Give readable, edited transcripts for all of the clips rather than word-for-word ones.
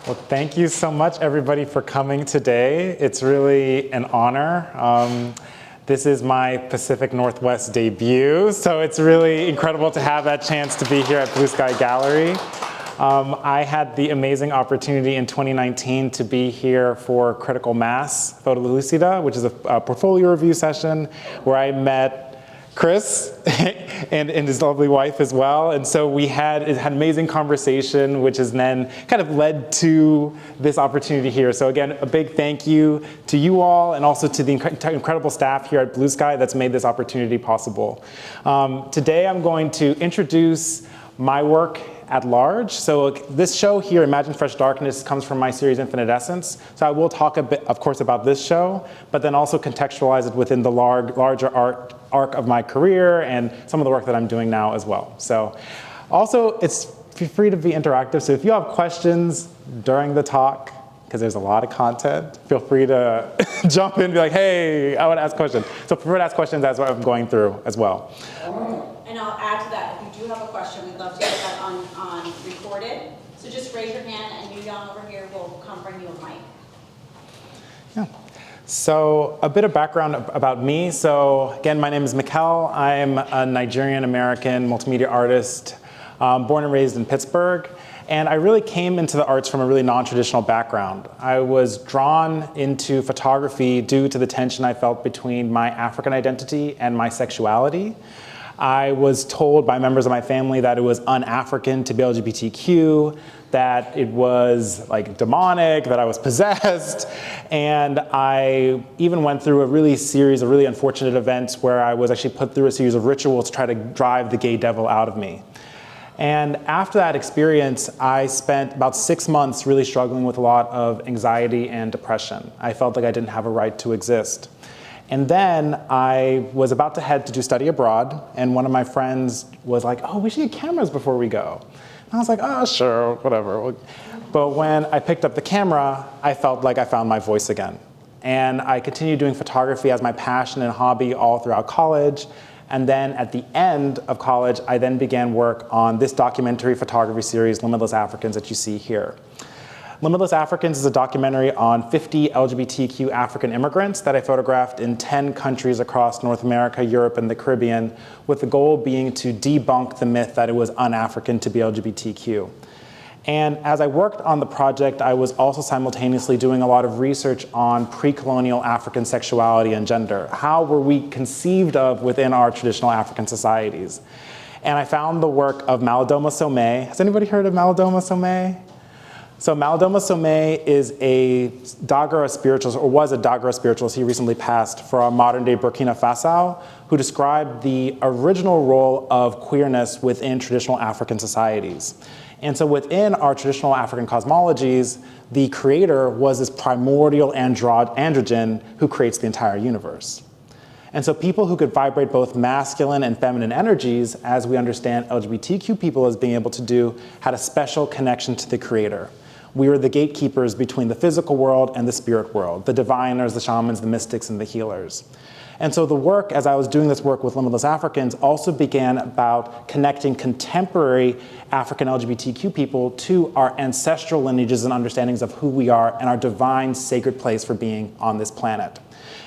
Well, thank you so much, everybody, for coming today. It's really an honor. This is my Pacific Northwest debut, so it's really incredible to have that chance to be here at Blue Sky Gallery. I had the amazing opportunity in 2019 to be here for Critical Mass Photo Lucida, which is a portfolio review session where I met Chris and his lovely wife as well. And so we had an amazing conversation, which has then kind of led to this opportunity here. So again, a big thank you to you all and also to the incredible staff here at Blue Sky that's made this opportunity possible. Today I'm going to introduce my work at large. So this show here, Imagine Fresh Darkness, comes from my series Infinite Essence. So I will talk a bit, of course, about this show, but then also contextualize it within the larger arc of my career and some of the work that I'm doing now as well. So also, feel free to be interactive. So if you have questions during the talk, because there's a lot of content, feel free to jump in and be like, hey, I want to ask questions. So prefer to ask questions as I'm going through as well. And I'll add to that, if you do have a question, we'd love to get that on recorded. So just raise your hand and you young over here will come bring you a mic. Yeah. So a bit of background about me. So again, my name is Mikael. I'm a Nigerian American multimedia artist, born and raised in Pittsburgh. And I really came into the arts from a really non-traditional background. I was drawn into photography due to the tension I felt between my African identity and my sexuality. I was told by members of my family that it was un-African to be LGBTQ, that it was like demonic, that I was possessed. And I even went through a series of really unfortunate events where I was actually put through a series of rituals to try to drive the gay devil out of me. And after that experience, I spent about 6 months really struggling with a lot of anxiety and depression. I felt like I didn't have a right to exist. And then I was about to head to do study abroad, and one of my friends was like, oh, we should get cameras before we go. And I was like, oh, sure, whatever. But when I picked up the camera, I felt like I found my voice again. And I continued doing photography as my passion and hobby all throughout college. And then at the end of college, I then began work on this documentary photography series, Limitless Africans, that you see here. Limitless Africans is a documentary on 50 LGBTQ African immigrants that I photographed in 10 countries across North America, Europe, and the Caribbean, with the goal being to debunk the myth that it was un-African to be LGBTQ. And as I worked on the project, I was also simultaneously doing a lot of research on pre-colonial African sexuality and gender. How were we conceived of within our traditional African societies? And I found the work of Malidoma Somé. Has anybody heard of Malidoma Somé? So Malidoma Somé is a Dagara spiritualist, or was a Dagara spiritualist, he recently passed, from modern-day Burkina Faso, who described the original role of queerness within traditional African societies. And so within our traditional African cosmologies, the creator was this primordial androgen who creates the entire universe. And so people who could vibrate both masculine and feminine energies, as we understand LGBTQ people as being able to do, had a special connection to the creator. We were the gatekeepers between the physical world and the spirit world, the diviners, the shamans, the mystics, and the healers. And so the work, as I was doing this work with Limitless Africans, also began about connecting contemporary African LGBTQ people to our ancestral lineages and understandings of who we are and our divine sacred place for being on this planet.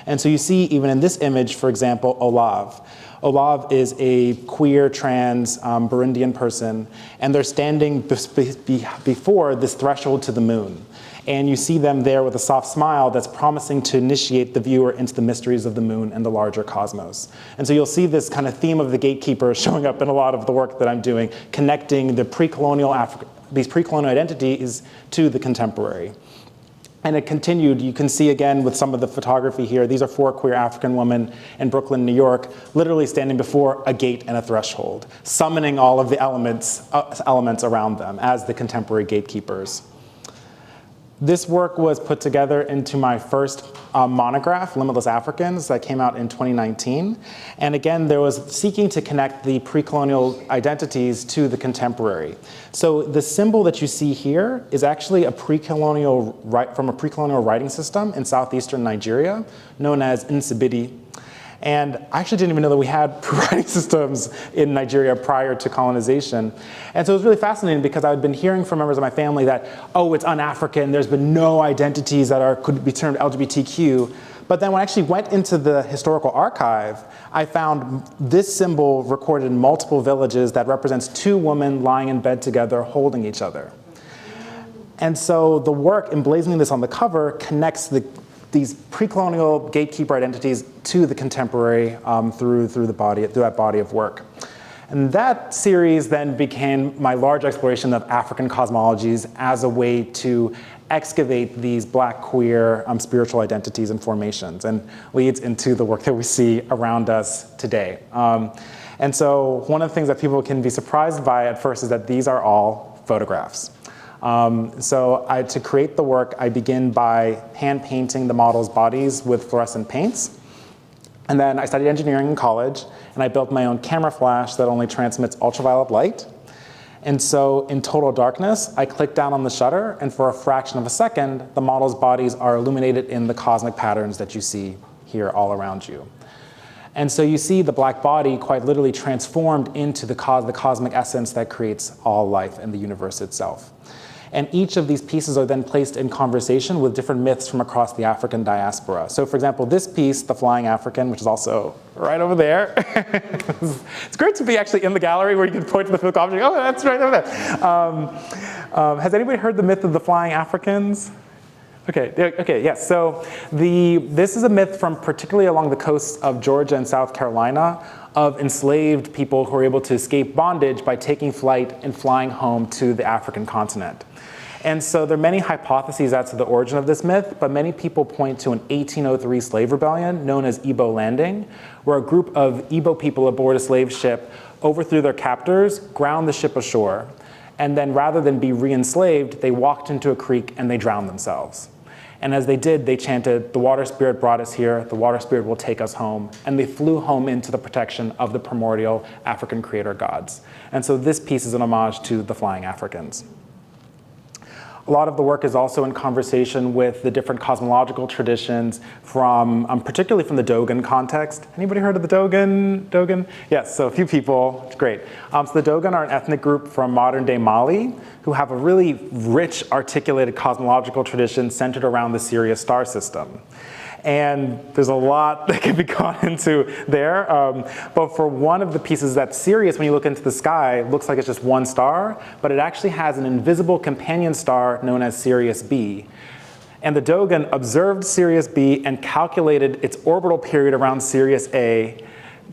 And so you see, even in this image, for example, Olav. Olav is a queer, trans, Burundian person, and they're standing before this threshold to the moon. And you see them there with a soft smile that's promising to initiate the viewer into the mysteries of the moon and the larger cosmos. And so you'll see this kind of theme of the gatekeeper showing up in a lot of the work that I'm doing, connecting the these pre-colonial identities to the contemporary. And it continued. You can see again with some of the photography here, these are 4 queer African women in Brooklyn, New York, literally standing before a gate and a threshold, summoning all of the elements around them as the contemporary gatekeepers. This work was put together into my first monograph, Limitless Africans, that came out in 2019. And again, there was seeking to connect the pre-colonial identities to the contemporary. So the symbol that you see here is actually from a pre-colonial writing system in southeastern Nigeria, known as Nsibidi. And I actually didn't even know that we had writing systems in Nigeria prior to colonization. And so it was really fascinating because I had been hearing from members of my family that, oh, it's un-African, there's been no identities that could be termed LGBTQ. But then when I actually went into the historical archive, I found this symbol recorded in multiple villages that represents two women lying in bed together holding each other. And so the work, emblazoning this on the cover, connects these pre-colonial gatekeeper identities to the contemporary through that body of work. And that series then became my large exploration of African cosmologies as a way to excavate these Black queer spiritual identities and formations, and leads into the work that we see around us today. And so one of the things that people can be surprised by at first is that these are all photographs. To create the work, I begin by hand painting the models' bodies with fluorescent paints. And then I studied engineering in college, and I built my own camera flash that only transmits ultraviolet light. And so in total darkness, I click down on the shutter, and for a fraction of a second, the models' bodies are illuminated in the cosmic patterns that you see here all around you. And so you see the Black body quite literally transformed into the cosmic essence that creates all life and the universe itself. And each of these pieces are then placed in conversation with different myths from across the African diaspora. So for example, this piece, The Flying African, which is also right over there. It's great to be actually in the gallery where you can point to the physical object. Oh, that's right over there. Has anybody heard the myth of the flying Africans? Okay, yes. So this is a myth from particularly along the coasts of Georgia and South Carolina of enslaved people who were able to escape bondage by taking flight and flying home to the African continent. And so there are many hypotheses as to the origin of this myth, but many people point to an 1803 slave rebellion known as Igbo Landing, where a group of Igbo people aboard a slave ship overthrew their captors, ground the ship ashore, and then rather than be re-enslaved, they walked into a creek and they drowned themselves. And as they did, they chanted, "The water spirit brought us here, the water spirit will take us home." And they flew home into the protection of the primordial African creator gods. And so this piece is an homage to the flying Africans. A lot of the work is also in conversation with the different cosmological traditions from, particularly from the Dogon context. Anybody heard of the Dogon? Yes, so a few people, it's great. So the Dogon are an ethnic group from modern day Mali who have a really rich articulated cosmological tradition centered around the Sirius star system. And there's a lot that can be gone into there. But for one of the pieces that's Sirius, when you look into the sky, it looks like it's just one star, but it actually has an invisible companion star known as Sirius B. And the Dogon observed Sirius B and calculated its orbital period around Sirius A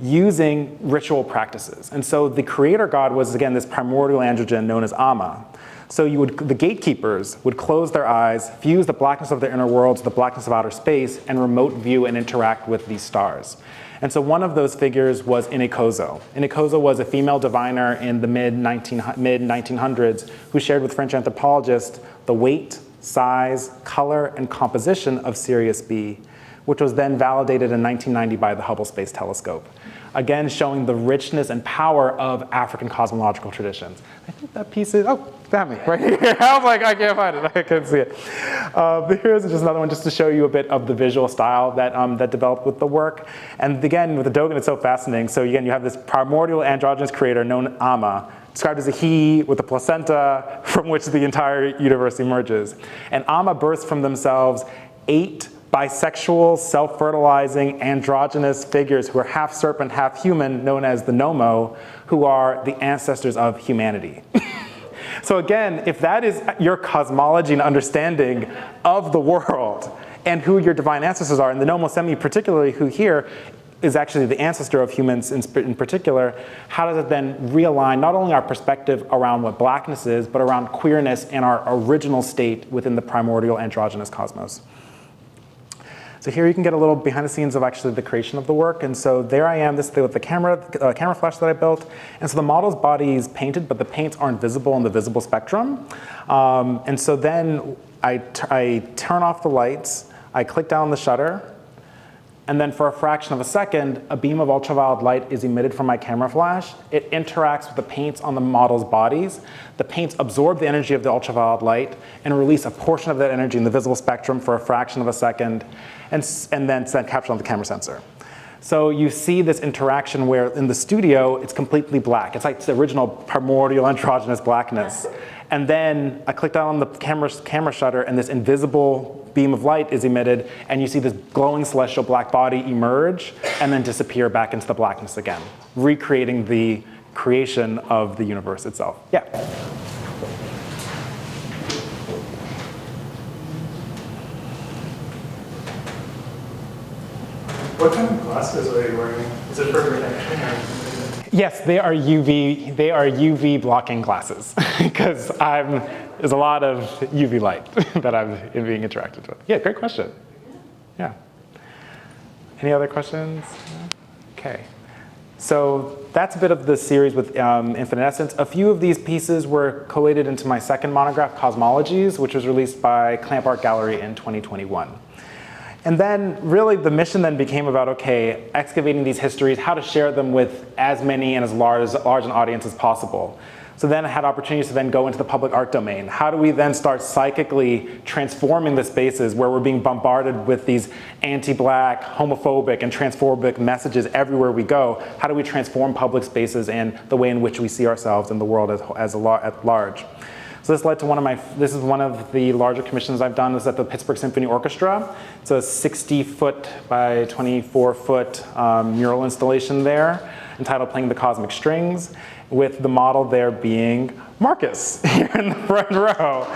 using ritual practices. And so the creator god was, again, this primordial androgen known as Amma. So the gatekeepers would close their eyes, fuse the blackness of their inner world to the blackness of outer space, and remote view and interact with these stars. And so one of those figures was Inikozo. Inikozo was a female diviner in the mid-1900s who shared with French anthropologists the weight, size, color, and composition of Sirius B, which was then validated in 1990 by the Hubble Space Telescope. Again, showing the richness and power of African cosmological traditions. I think that piece is, oh, damn me, right here. I was like, I can't find it, I couldn't see it. But here's just another one just to show you a bit of the visual style that developed with the work. And again, with the Dogon, it's so fascinating. So again, you have this primordial androgynous creator known Amma, described as a he with a placenta from which the entire universe emerges. And Amma births from themselves 8 bisexual, self-fertilizing, androgynous figures who are half serpent, half human, known as the Nomo, who are the ancestors of humanity. So again, if that is your cosmology and understanding of the world and who your divine ancestors are, and the Nomo Semi particularly, who here is actually the ancestor of humans in particular, how does it then realign not only our perspective around what blackness is, but around queerness and our original state within the primordial androgynous cosmos? So here you can get a little behind the scenes of actually the creation of the work. And so there I am, this is with the camera flash that I built. And so the model's body is painted, but the paints aren't visible in the visible spectrum. And so then I turn off the lights, I click down the shutter, and then for a fraction of a second, a beam of ultraviolet light is emitted from my camera flash. It interacts with the paints on the model's bodies. The paints absorb the energy of the ultraviolet light and release a portion of that energy in the visible spectrum for a fraction of a second, and then it's then captured on the camera sensor. So you see this interaction where in the studio, it's completely black. It's like the original primordial androgynous blackness. And then I click down on the camera shutter and this invisible beam of light is emitted and you see this glowing celestial black body emerge and then disappear back into the blackness again, recreating the creation of the universe itself. Yeah. What kind of glasses are you wearing? Is it for protection or? Yes, they are UV blocking glasses because there's a lot of UV light that I'm being interacted with. Yeah, great question. Yeah. Any other questions? Okay. So that's a bit of the series with Infinite Essence. A few of these pieces were collated into my second monograph, Cosmologies, which was released by Clamp Art Gallery in 2021. And then really the mission then became about, okay, excavating these histories, how to share them with as many and as large an audience as possible. So then I had opportunities to then go into the public art domain. How do we then start psychically transforming the spaces where we're being bombarded with these anti-Black, homophobic, and transphobic messages everywhere we go? How do we transform public spaces and the way in which we see ourselves in the world at large? So this led to this is one of the larger commissions I've done. This is at the Pittsburgh Symphony Orchestra. It's a 60-foot by 24-foot mural installation there entitled Playing the Cosmic Strings, with the model there being Marques here in the front row.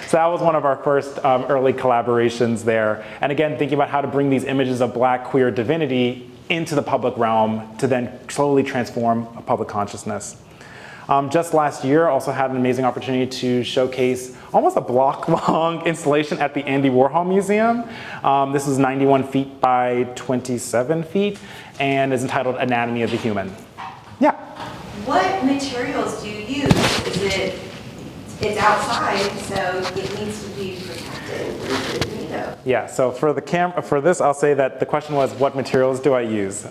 So that was one of our first early collaborations there. And again, thinking about how to bring these images of Black queer divinity into the public realm to then slowly transform a public consciousness. Just last year, also had an amazing opportunity to showcase almost a block-long installation at the Andy Warhol Museum. This is 91 feet by 27 feet and is entitled Anatomy of the Human. Yeah? What materials do you use? It's outside, so it needs to be protected. What is it made of? Yeah, so for this, I'll say that the question was, what materials do I use?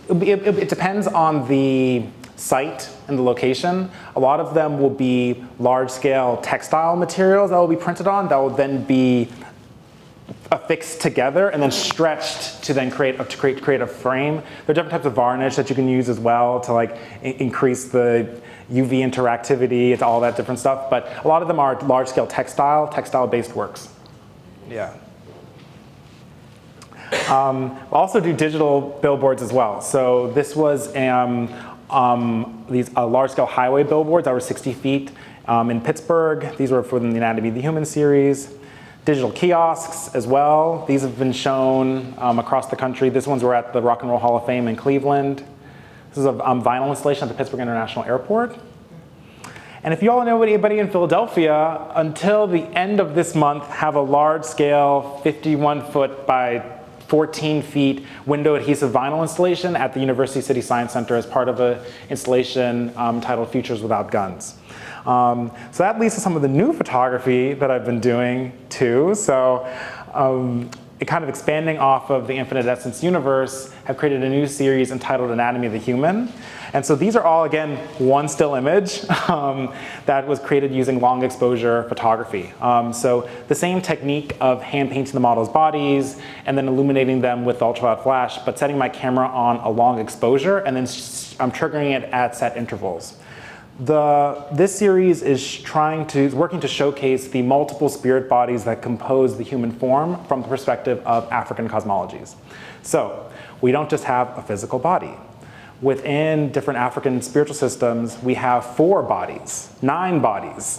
It depends on the site and the location. A lot of them will be large-scale textile materials that will be printed on that will then be affixed together and then stretched to then create a frame. There are different types of varnish that you can use as well to like increase the UV interactivity. It's all that different stuff. But a lot of them are large-scale textile-based works. Yeah. We'll also do digital billboards as well. So this was these large-scale highway billboards that were 60 feet in Pittsburgh. These were for the Anatomy of the Human series. Digital kiosks as well. These have been shown across the country. These ones were at the Rock and Roll Hall of Fame in Cleveland. This is a vinyl installation at the Pittsburgh International Airport. And if you all know anybody in Philadelphia, until the end of this month, have a large-scale 51-foot by 14 feet window adhesive vinyl installation at the University City Science Center as part of an installation titled Futures Without Guns. So that leads to some of the new photography that I've been doing too. So kind of expanding off of the Infinite Essence universe, have created a new series entitled Anatomy of the Human. And so these are all, again, one still image that was created using long exposure photography. So the same technique of hand painting the model's bodies and then illuminating them with ultraviolet flash, but setting my camera on a long exposure and then I'm triggering it at set intervals. This series is working to showcase the multiple spirit bodies that compose the human form from the perspective of African cosmologies. So we don't just have a physical body. Within different African spiritual systems, we have 4 bodies, 9 bodies.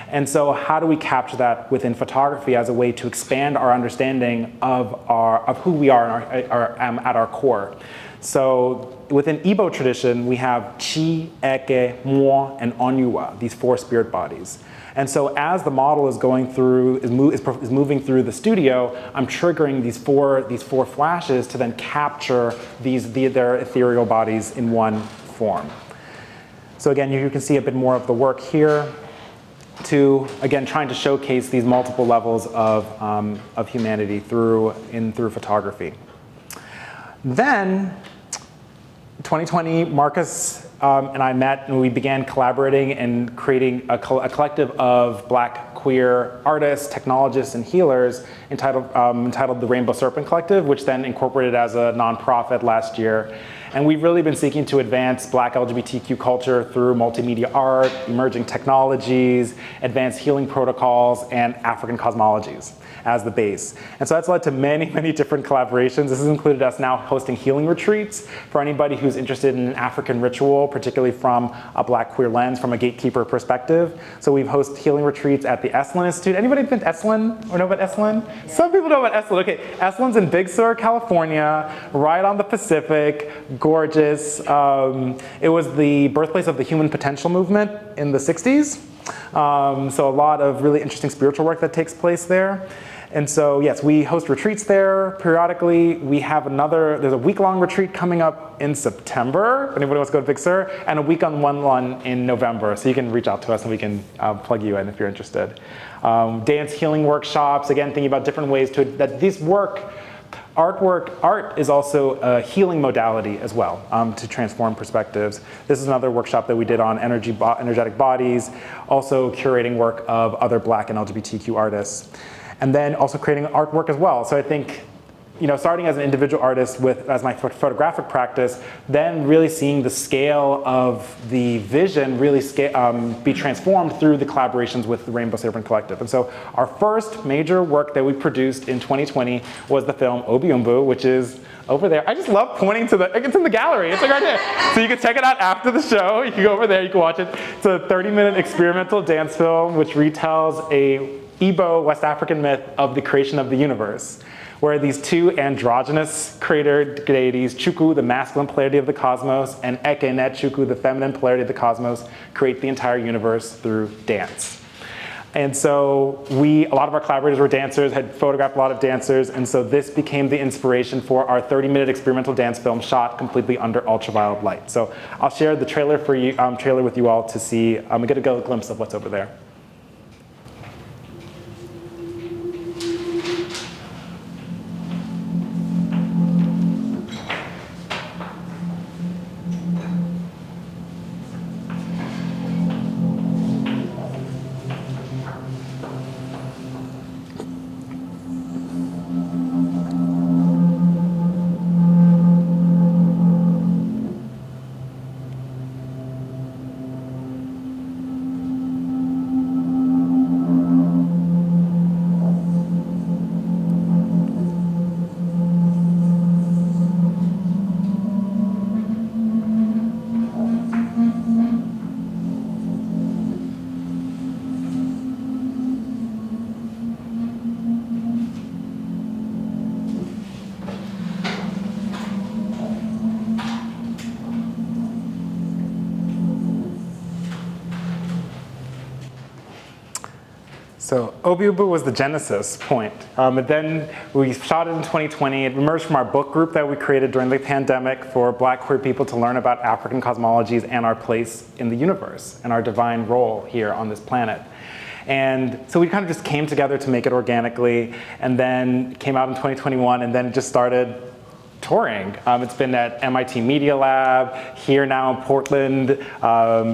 And so how do we capture that within photography as a way to expand our understanding of who we are at our core? So within Igbo tradition, we have Chi, Eke, Mmụọ, and Onyuwa, these 4 spirit bodies. And so as the model is going through, is moving through the studio, I'm triggering these four flashes to then capture their ethereal bodies in one form. So again, you can see a bit more of the work here to, again, trying to showcase these multiple levels of humanity through photography. Then, 2020, Marques and I met and we began collaborating and creating a collective of Black queer artists, technologists, and healers entitled the Rainbow Serpent Collective, which then incorporated as a nonprofit last year. And we've really been seeking to advance Black LGBTQ culture through multimedia art, emerging technologies, advanced healing protocols, and African cosmologies as the base. And so that's led to many, many different collaborations. This has included us now hosting healing retreats for anybody who's interested in an African ritual, particularly from a Black queer lens, from a gatekeeper perspective. So we've hosted healing retreats at the Esalen Institute. Anybody been to Esalen or know about Esalen? Yeah. Some people know about Esalen. Okay, Esalen's in Big Sur, California, right on the Pacific, gorgeous. It was the birthplace of the human potential movement in the 60s. So a lot of really interesting spiritual work that takes place there. And so, yes, we host retreats there periodically. We have there's a week-long retreat coming up in September, if anybody wants to go to Big Sur, and a week-on-one one in November. So you can reach out to us and we can plug you in if you're interested. Dance healing workshops, again, thinking about different ways that these art is also a healing modality as well, to transform perspectives. This is another workshop that we did on energetic bodies, also curating work of other Black and LGBTQ artists. And then also creating artwork as well. So I think, starting as an individual artist as my photographic practice, then really seeing the scale of the vision really be transformed through the collaborations with the Rainbow Serpent Collective. And so our first major work that we produced in 2020 was the film Obi Mbu, which is over there. I just love pointing to it's in the gallery. It's like right there. So you can check it out after the show. You can go over there, you can watch it. It's a 30-minute experimental dance film which retells a Igbo West African myth of the creation of the universe, where these two androgynous creator deities, Chukwu, the masculine polarity of the cosmos, and Ekene, Chukwu, the feminine polarity of the cosmos, create the entire universe through dance. And so a lot of our collaborators were dancers, had photographed a lot of dancers, and so this became the inspiration for our 30-minute experimental dance film shot completely under ultraviolet light. So I'll share the trailer with you all to see, get a glimpse of what's over there. So Obi Mbu was the genesis point. And then we shot it in 2020. It emerged from our book group that we created during the pandemic for Black queer people to learn about African cosmologies and our place in the universe and our divine role here on this planet. And so we kind of just came together to make it organically, and then came out in 2021, and then just started touring. It's been at MIT Media Lab, here now in Portland,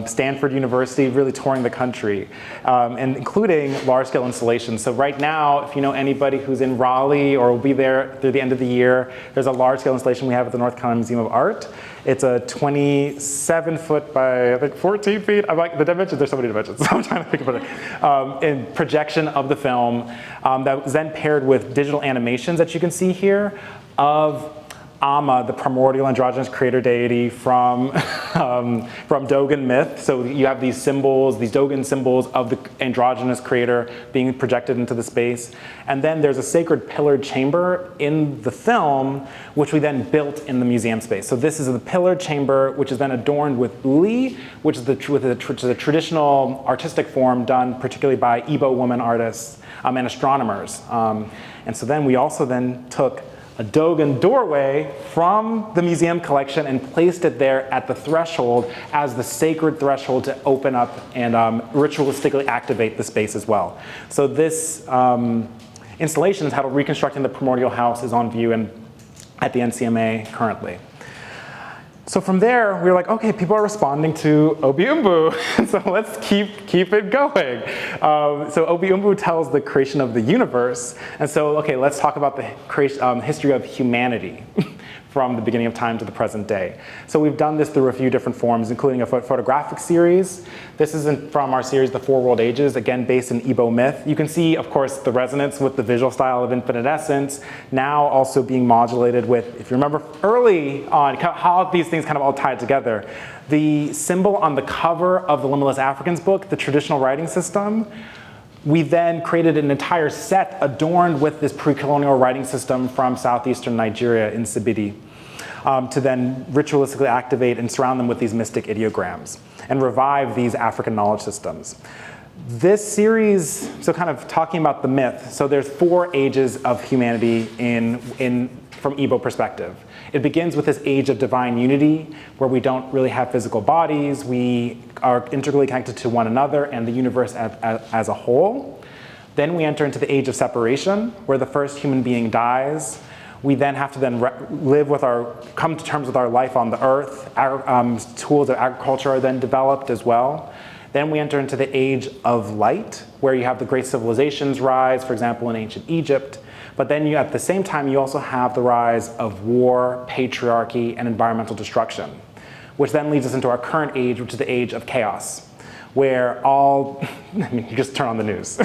Stanford University, really touring the country, and including large-scale installations. So right now, if you know anybody who's in Raleigh or will be there through the end of the year, there's a large-scale installation we have at the North Carolina Museum of Art. It's a 27-foot by, I think, 14 feet. I'm like, the dimensions, there's so many dimensions, so I'm trying to think about it. In projection of the film that was then paired with digital animations that you can see here of Amma, the primordial androgynous creator deity from Dogon myth. So you have these symbols, these Dogon symbols of the androgynous creator being projected into the space. And then there's a sacred pillared chamber in the film, which we then built in the museum space. So this is the pillared chamber, which is then adorned with uli, which is the traditional artistic form done particularly by Igbo women artists and astronomers. And so then we also then took a Dogon doorway from the museum collection and placed it there at the threshold as the sacred threshold to open up and ritualistically activate the space as well. So this installation titled Reconstructing the Primordial House is on view at the NCMA currently. So from there, we were like, okay, people are responding to Obi Mbu, so let's keep it going. So Obi Mbu tells the creation of the universe, and so, okay, let's talk about the history of humanity from the beginning of time to the present day. So we've done this through a few different forms, including a photographic series. This is from our series, The Four World Ages, again, based in Igbo myth. You can see, of course, the resonance with the visual style of infinite essence, now also being modulated with, if you remember early on, how these things kind of all tied together. The symbol on the cover of the Limitless Africans book, the traditional writing system, we then created an entire set adorned with this pre-colonial writing system from southeastern Nigeria in Sibidi, to then ritualistically activate and surround them with these mystic ideograms and revive these African knowledge systems. This series, so kind of talking about the myth, so there's 4 ages of humanity from Igbo perspective. It begins with this age of divine unity, where we don't really have physical bodies, we are integrally connected to one another and the universe as a whole. Then we enter into the age of separation, where the first human being dies. We then have to come to terms with our life on the earth. Our tools of agriculture are then developed as well. Then we enter into the age of light, where you have the great civilizations rise, for example, in ancient Egypt. But then at the same time, you also have the rise of war, patriarchy, and environmental destruction, which then leads us into our current age, which is the age of chaos, where you just turn on the news,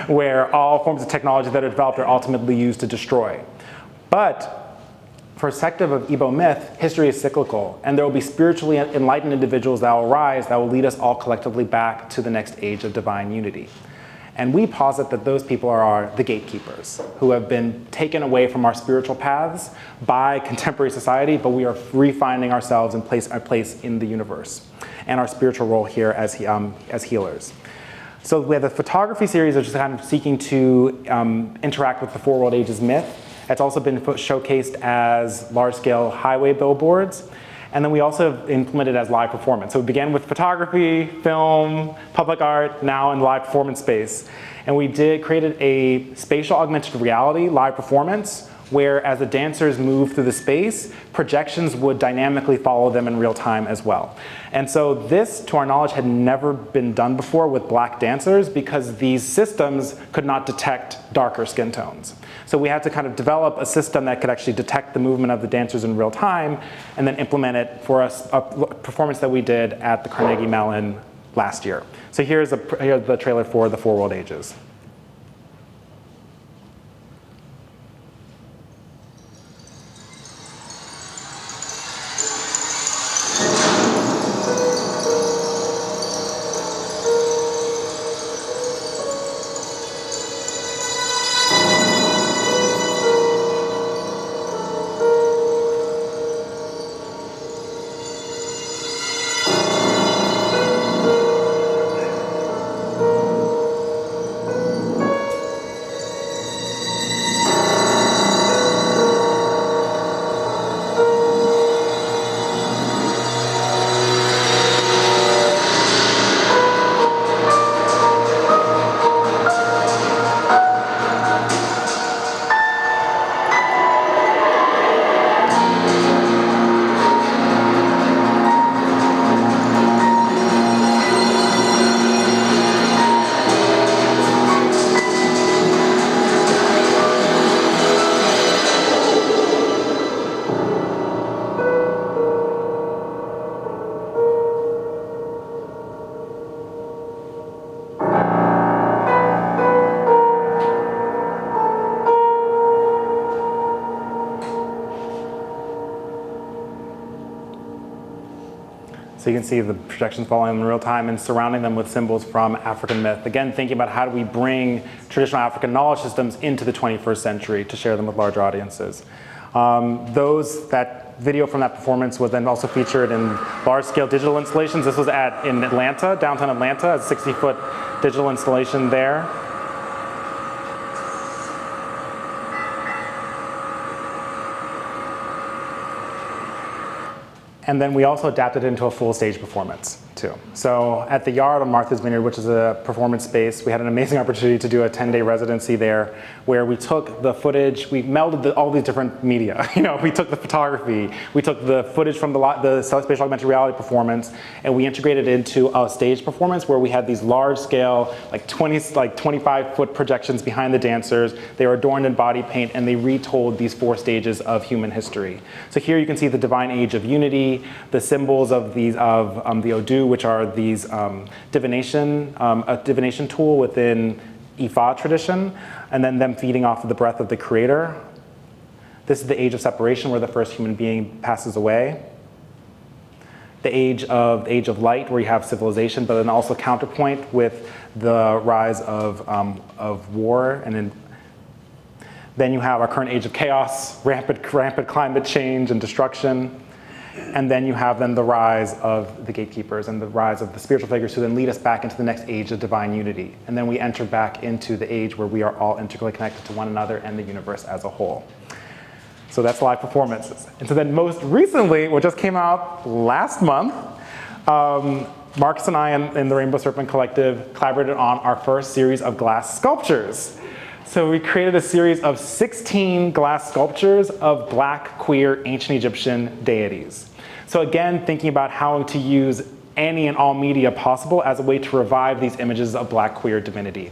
where all forms of technology that are developed are ultimately used to destroy. But perspective of Igbo myth, history is cyclical, and there will be spiritually enlightened individuals that will rise that will lead us all collectively back to the next age of divine unity. And we posit that those people are the gatekeepers who have been taken away from our spiritual paths by contemporary society, but we are refinding ourselves and our place in the universe and our spiritual role here as healers. So we have the photography series, which is kind of seeking to interact with the 4 World Ages myth. It's also been showcased as large-scale highway billboards. And then we also implemented as live performance. So we began with photography, film, public art, now in live performance space. And we created a spatial augmented reality live performance, where as the dancers move through the space, projections would dynamically follow them in real time as well. And so this, to our knowledge, had never been done before with black dancers, because these systems could not detect darker skin tones. So we had to kind of develop a system that could actually detect the movement of the dancers in real time and then implement it for a performance that we did at the Carnegie Mellon last year. So here's the trailer for the 4 World Ages. So you can see the projections following them in real time and surrounding them with symbols from African myth. Again, thinking about how do we bring traditional African knowledge systems into the 21st century to share them with larger audiences. That video from that performance was then also featured in large-scale digital installations. This was in Atlanta, downtown Atlanta, a 60-foot digital installation there. And then we also adapted it into a full stage performance. too. So at the Yard on Martha's Vineyard, which is a performance space, we had an amazing opportunity to do a 10-day residency there where we took the footage, we melded all these different media. We took the photography, we took the footage from the spatial augmented reality performance, and we integrated it into a stage performance where we had these large scale, like 25-foot projections behind the dancers. They were adorned in body paint, and they retold these 4 stages of human history. So here you can see the divine age of unity, the symbols of the Odu, which are these a divination tool within Ifa tradition, and then them feeding off of the breath of the creator. This is the age of separation where the first human being passes away. The age of light where you have civilization, but then also counterpoint with the rise of war, and then you have our current age of chaos, rampant climate change and destruction. And then you have the rise of the gatekeepers and the rise of the spiritual figures who then lead us back into the next age of divine unity. And then we enter back into the age where we are all integrally connected to one another and the universe as a whole. So that's live performances. And so then most recently, what just came out last month, Marques and I in the Rainbow Serpent Collective collaborated on our first series of glass sculptures. So we created a series of 16 glass sculptures of Black, queer, ancient Egyptian deities. So again, thinking about how to use any and all media possible as a way to revive these images of Black, queer divinity.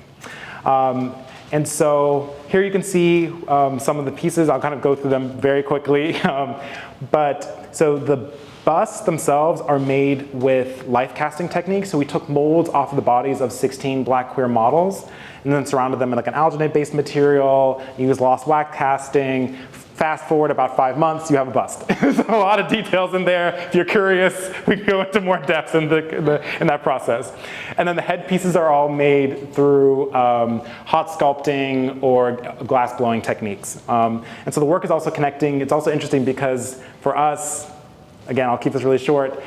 And so here you can see some of the pieces. I'll kind of go through them very quickly. So the busts themselves are made with life casting techniques. So we took molds off of the bodies of 16 Black queer models and then surrounded them in like an alginate-based material, used lost wax casting. Fast forward about 5 months, you have a bust. There's a lot of details in there. If you're curious, we can go into more depth in that process. And then the headpieces are all made through hot sculpting or glass blowing techniques. And so the work is also connecting. It's also interesting because for us, again, I'll keep this really short,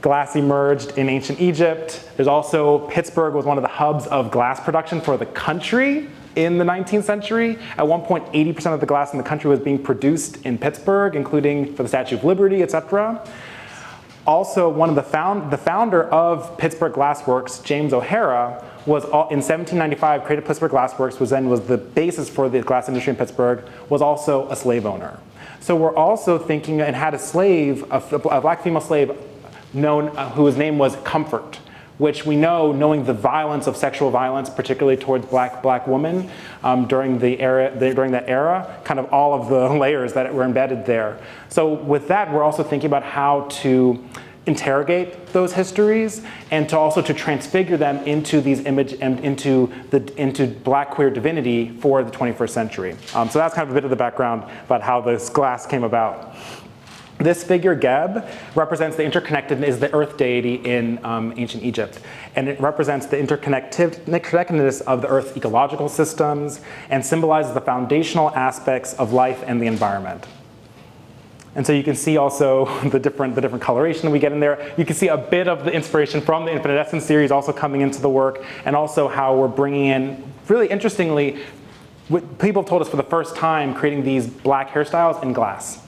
glass emerged in ancient Egypt. There's also, Pittsburgh was one of the hubs of glass production for the country in the 19th century. At one point, 80% of the glass in the country was being produced in Pittsburgh, including for the Statue of Liberty, etc. Also, one of the founder of Pittsburgh Glassworks, James O'Hara, was in 1795 created Pittsburgh Glassworks, was the basis for the glass industry in Pittsburgh, was also a slave owner. So we're also thinking, and had a slave, a Black female slave, whose name was Comfort, which we know, knowing the violence of sexual violence, particularly towards black women during that era, kind of all of the layers that were embedded there. So with that, we're also thinking about how to interrogate those histories and to transfigure them into these into Black queer divinity for the 21st century. So that's kind of a bit of the background about how this glass came about. This figure, Geb, represents the is the earth deity in ancient Egypt. And it represents the interconnectedness of the earth's ecological systems and symbolizes the foundational aspects of life and the environment. And so you can see also the different coloration we get in there. You can see a bit of the inspiration from the Infinite Essence series also coming into the work, and also how we're bringing in, really interestingly, people have told us for the first time, creating these black hairstyles in glass.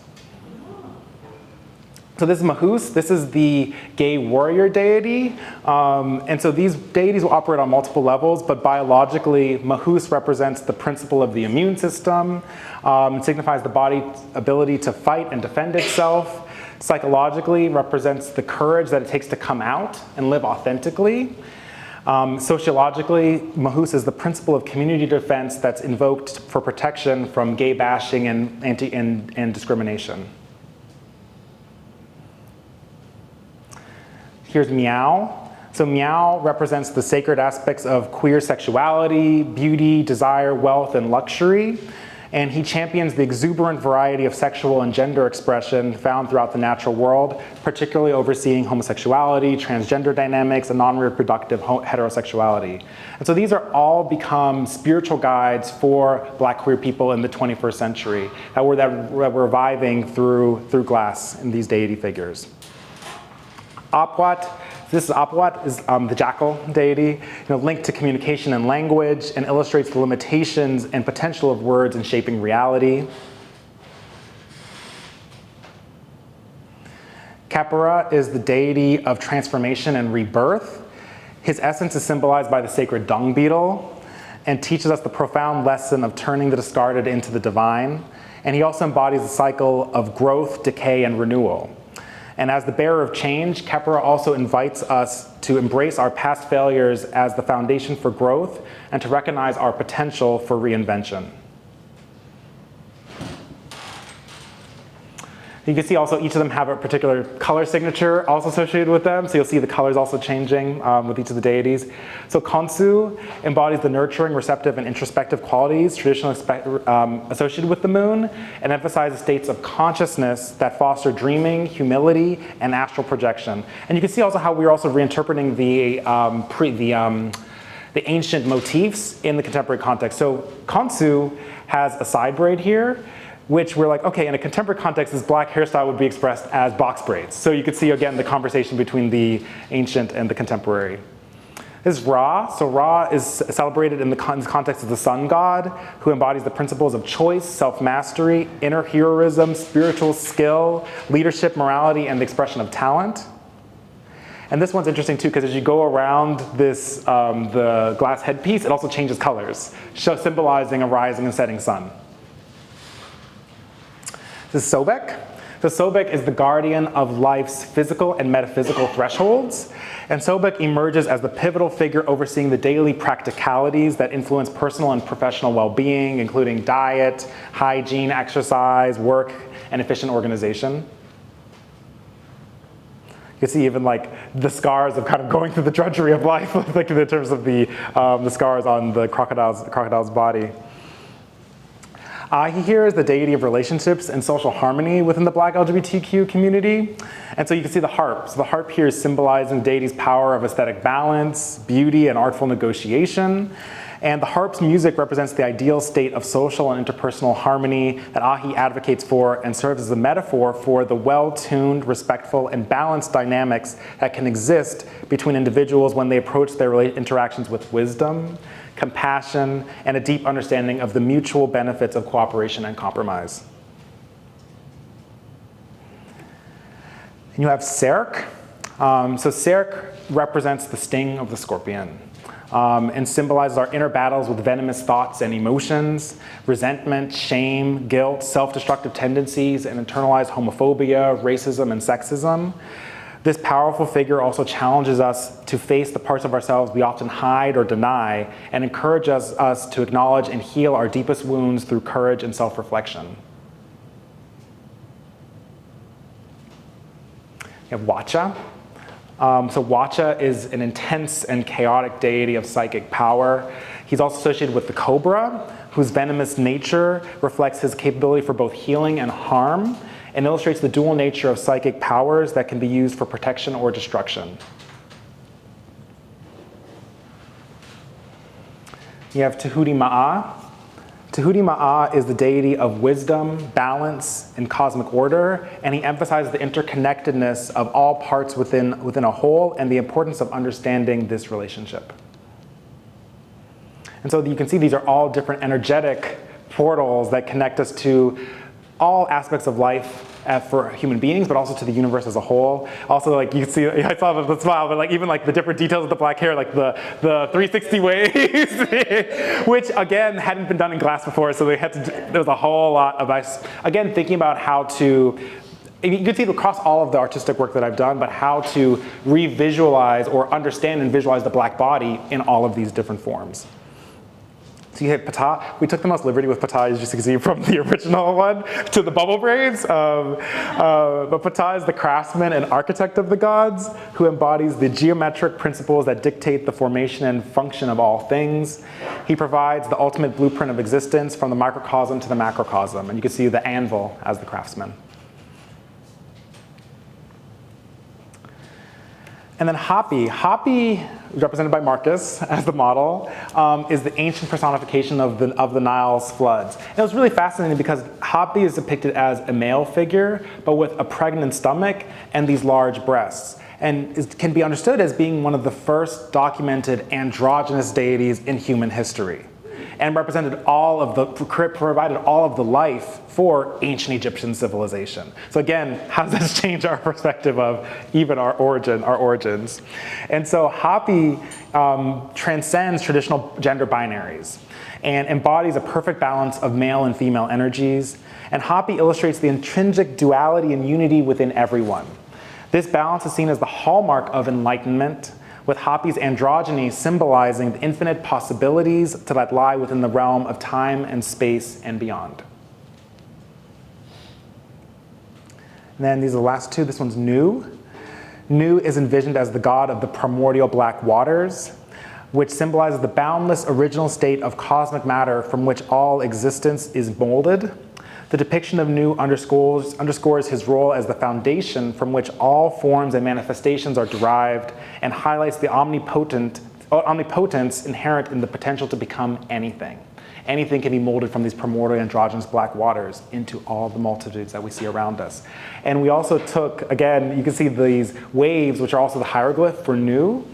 So this is Mahus. This is the gay warrior deity. And so these deities will operate on multiple levels, but biologically, Mahus represents the principle of the immune system. It signifies the body's ability to fight and defend itself. Psychologically, represents the courage that it takes to come out and live authentically. Sociologically, Mahus is the principle of community defense that's invoked for protection from gay bashing and discrimination. Here's Meow. So Meow represents the sacred aspects of queer sexuality, beauty, desire, wealth, and luxury. And he champions the exuberant variety of sexual and gender expression found throughout the natural world, particularly overseeing homosexuality, transgender dynamics, and non-reproductive heterosexuality. And so these are all become spiritual guides for Black queer people in the 21st century that we're reviving through glass in these deity figures. Apwat, this is Apwat, is the jackal deity, linked to communication and language, and illustrates the limitations and potential of words in shaping reality. Khepera is the deity of transformation and rebirth. His essence is symbolized by the sacred dung beetle and teaches us the profound lesson of turning the discarded into the divine. And he also embodies the cycle of growth, decay, and renewal. And as the bearer of change, Khepera also invites us to embrace our past failures as the foundation for growth and to recognize our potential for reinvention. You can see also each of them have a particular color signature also associated with them, so you'll see the colors also changing with each of the deities. So Khonsu embodies the nurturing, receptive, and introspective qualities traditionally associated with the moon, and emphasizes states of consciousness that foster dreaming, humility, and astral projection. And you can see also how we're also reinterpreting the ancient motifs in the contemporary context. So Khonsu has a side braid here, which we're like, okay, in a contemporary context, this black hairstyle would be expressed as box braids. So you could see, again, the conversation between the ancient and the contemporary. This is Ra. So Ra is celebrated in the context of the sun god, who embodies the principles of choice, self-mastery, inner heroism, spiritual skill, leadership, morality, and the expression of talent. And this one's interesting too, because as you go around this, the glass headpiece, it also changes colors, symbolizing a rising and setting sun. This is Sobek. So Sobek is the guardian of life's physical and metaphysical thresholds. And Sobek emerges as the pivotal figure overseeing the daily practicalities that influence personal and professional well-being, including diet, hygiene, exercise, work, and efficient organization. You can see even like the scars of kind of going through the drudgery of life, like in terms of the scars on the crocodile's body. He here is the deity of relationships and social harmony within the Black LGBTQ community. And so you can see the harp. So the harp here is symbolizing the deity's power of aesthetic balance, beauty, and artful negotiation. And the harp's music represents the ideal state of social and interpersonal harmony that Ahi advocates for and serves as a metaphor for the well-tuned, respectful, and balanced dynamics that can exist between individuals when they approach their interactions with wisdom, compassion, and a deep understanding of the mutual benefits of cooperation and compromise. And you have Serk. So Serk represents the sting of the scorpion and symbolizes our inner battles with venomous thoughts and emotions, resentment, shame, guilt, self-destructive tendencies, and internalized homophobia, racism, and sexism. This powerful figure also challenges us to face the parts of ourselves we often hide or deny, and encourages us to acknowledge and heal our deepest wounds through courage and self-reflection. You have Wacha. So Wacha is an intense and chaotic deity of psychic power. He's also associated with the cobra, whose venomous nature reflects his capability for both healing and harm, and illustrates the dual nature of psychic powers that can be used for protection or destruction. You have Tahuti Ma'a. Tahuti Ma'a is the deity of wisdom, balance, and cosmic order, and he emphasizes the interconnectedness of all parts within a whole and the importance of understanding this relationship. And so you can see these are all different energetic portals that connect us to all aspects of life for human beings, but also to the universe as a whole. Also, like you can see, I saw the smile, but like even like the different details of the black hair, like the 360 waves, which again hadn't been done in glass before, so they had to. There was a whole lot of us again thinking about how to. You can see across all of the artistic work that I've done, but how to revisualize or understand and visualize the black body in all of these different forms. So you hit Ptah. We took the most liberty with Ptah, as you can see from the original one to the bubble braids. But Ptah is the craftsman and architect of the gods, who embodies the geometric principles that dictate the formation and function of all things. He provides the ultimate blueprint of existence from the microcosm to the macrocosm. And you can see the anvil as the craftsman. And then Hapi. Hapi, represented by Marques as the model, is the ancient personification of the Nile's floods. And it was really fascinating because Hapi is depicted as a male figure, but with a pregnant stomach and these large breasts. And it can be understood as being one of the first documented androgynous deities in human history. and represented provided all of the life for ancient Egyptian civilization. So again, how does this change our perspective of even our origins? And so Hapi transcends traditional gender binaries and embodies a perfect balance of male and female energies. And Hapi illustrates the intrinsic duality and unity within everyone. This balance is seen as the hallmark of enlightenment, with Hapi's androgyny symbolizing the infinite possibilities that lie within the realm of time and space and beyond. And then these are the last two. This one's Nu. Nu is envisioned as the god of the primordial black waters, which symbolizes the boundless original state of cosmic matter from which all existence is molded. The depiction of Nu underscores his role as the foundation from which all forms and manifestations are derived, and highlights the omnipotence inherent in the potential to become anything. Anything can be molded from these primordial androgynous black waters into all the multitudes that we see around us. And we also took, again, you can see these waves, which are also the hieroglyph for Nu,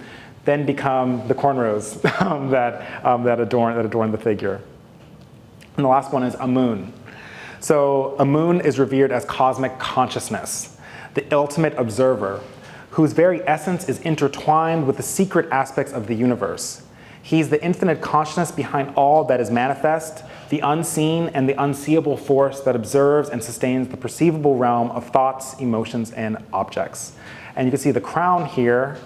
then become the cornrows that adorn the figure. And the last one is Amun. So Amun is revered as cosmic consciousness, the ultimate observer, whose very essence is intertwined with the secret aspects of the universe. He's the infinite consciousness behind all that is manifest, the unseen and the unseeable force that observes and sustains the perceivable realm of thoughts, emotions, and objects. And you can see the crown here.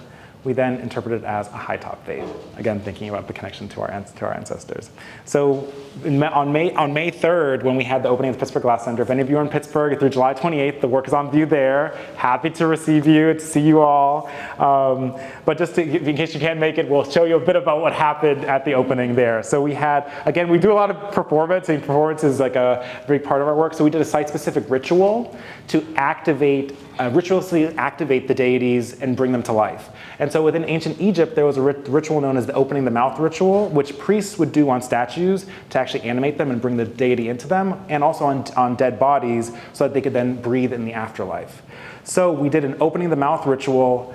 We then interpret it as a high top fade. Again, thinking about the connection to our ancestors. So on May 3rd, when we had the opening of the Pittsburgh Glass Center, if any of you are in Pittsburgh through July 28th, the work is on view there. Happy to receive you, to see you all. But just in case you can't make it, we'll show you a bit about what happened at the opening there. So we had, again, we do a lot of performance, and performance is like a big part of our work. So we did a site-specific ritual to ritualistically activate the deities and bring them to life. And so within ancient Egypt, there was a ritual known as the opening the mouth ritual, which priests would do on statues to actually animate them and bring the deity into them, and also on dead bodies so that they could then breathe in the afterlife. So we did an opening the mouth ritual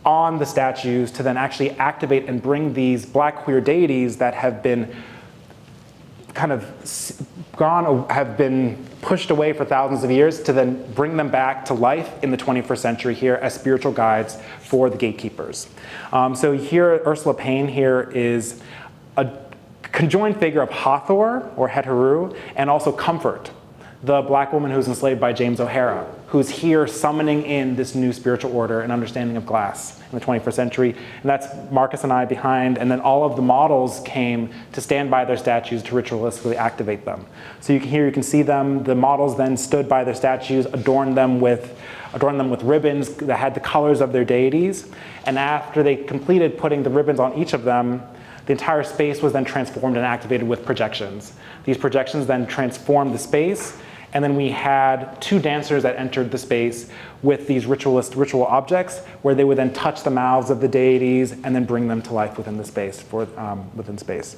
on the statues to then actually activate and bring these black queer deities that have been have been pushed away for thousands of years, to then bring them back to life in the 21st century here as spiritual guides for the gatekeepers. So here, Ursula Payne here is a conjoined figure of Hathor, or Heteru, and also Comfort, the black woman who's enslaved by James O'Hara, who's here summoning in this new spiritual order and understanding of glass in the 21st century. And that's Marques and I behind, and then all of the models came to stand by their statues to ritualistically activate them. So you can see them. The models then stood by their statues, adorned them with ribbons that had the colors of their deities. And after they completed putting the ribbons on each of them, the entire space was then transformed and activated with projections. These projections then transformed the space, and then we had two dancers that entered the space with these ritual objects, where they would then touch the mouths of the deities and then bring them to life within the space, within space.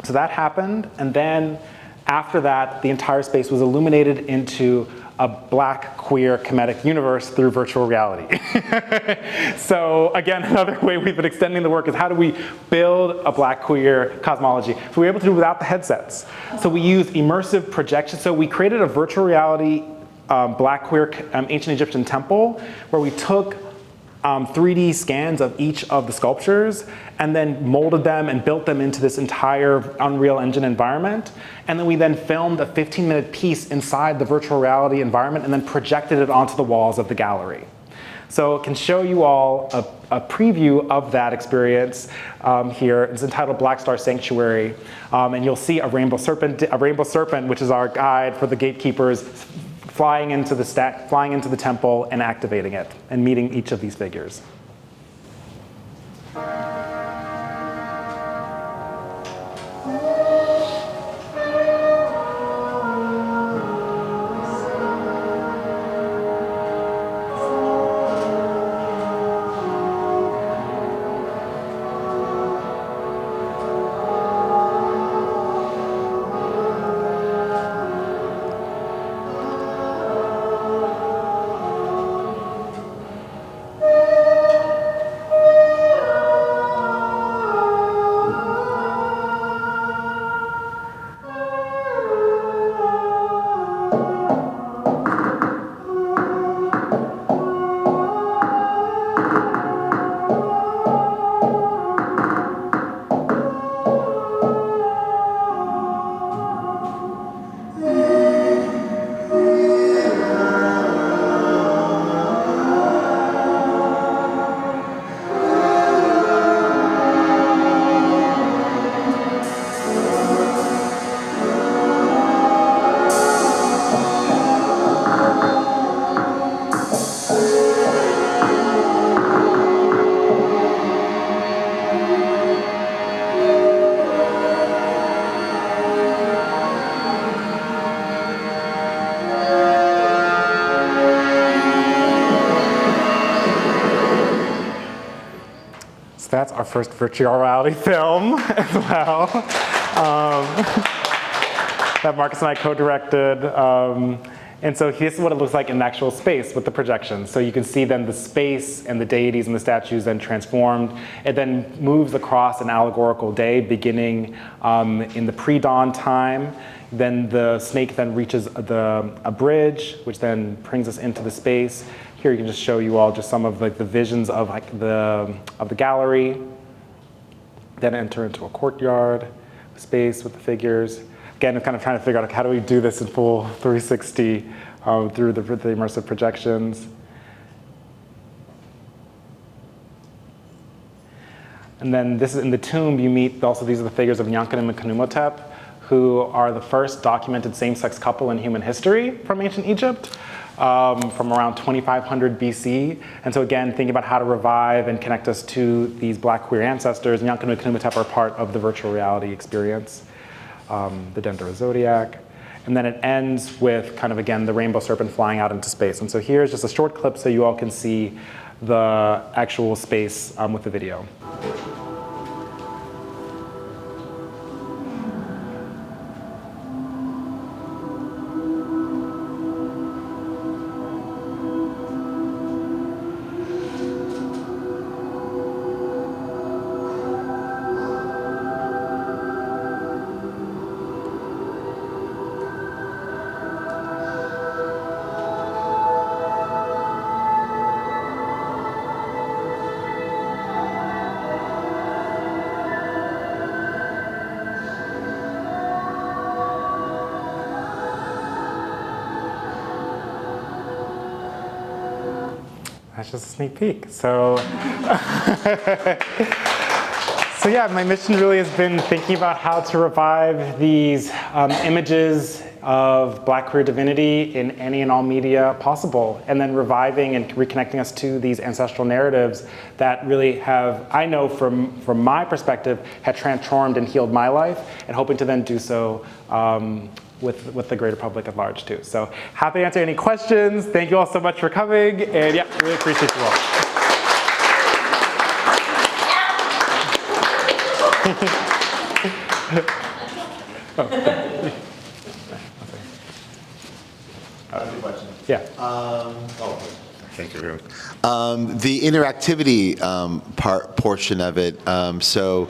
So that happened, and then after that, the entire space was illuminated into a black queer comedic universe through virtual reality. So again, another way we've been extending the work is how do we build a black queer cosmology? So we were able to do it without the headsets. So we used immersive projection. So we created a virtual reality black queer ancient Egyptian temple, where we took 3D scans of each of the sculptures and then molded them and built them into this entire Unreal Engine environment. And then we then filmed a 15-minute piece inside the virtual reality environment and then projected it onto the walls of the gallery. So it can show you all a preview of that experience here. It's entitled Black Star Sanctuary. And you'll see a rainbow serpent, which is our guide for the gatekeepers, flying into the temple and activating it and meeting each of these figures. So that's our first virtual reality film as well. That Marques and I co-directed. And so this is what it looks like in actual space with the projections. So you can see then the space and the deities and the statues then transformed. It then moves across an allegorical day beginning in the pre-dawn time. Then the snake then reaches a bridge, which then brings us into the space. Here you can just show you all just some of like the visions of like the gallery. Then enter into a courtyard space with the figures. Again, I'm kind of trying to figure out like, how do we do this in full 360 through the immersive projections. And then this is in the tomb, you meet also, these are the figures of Nyankan and Mkanumhotep, who are the first documented same-sex couple in human history from ancient Egypt, from around 2500 BC. And so again, thinking about how to revive and connect us to these Black queer ancestors, Nyankan and Mkanumhotep are part of the virtual reality experience. The Dendera Zodiac. And then it ends with kind of, again, the rainbow serpent flying out into space. And so here's just a short clip so you all can see the actual space with the video. That's just a sneak peek. So, so yeah, my mission really has been thinking about how to revive these images of Black queer divinity in any and all media possible, and then reviving and reconnecting us to these ancestral narratives that really have, I know from my perspective, had transformed and healed my life, and hoping to then do so with the greater public at large too. So happy to answer any questions. Thank you all so much for coming, and yeah, really appreciate you all. Yeah. Thank you, everyone. The interactivity portion of it, so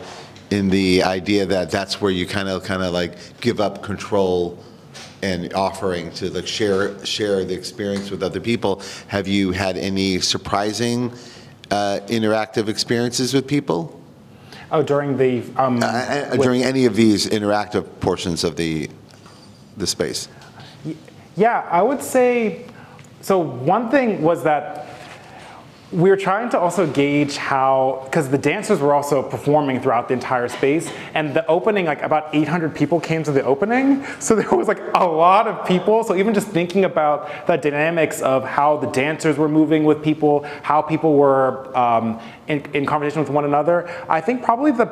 in the idea that that's where you kind of like give up control and offering to like share the experience with other people. Have you had any surprising interactive experiences with people? Oh, during the during any of these interactive portions of the space? Yeah, I would say, so one thing was that we were trying to also gauge how, because the dancers were also performing throughout the entire space, and the opening, like about 800 people came to the opening, so there was like a lot of people. So even just thinking about the dynamics of how the dancers were moving with people, how people were in conversation with one another, I think probably the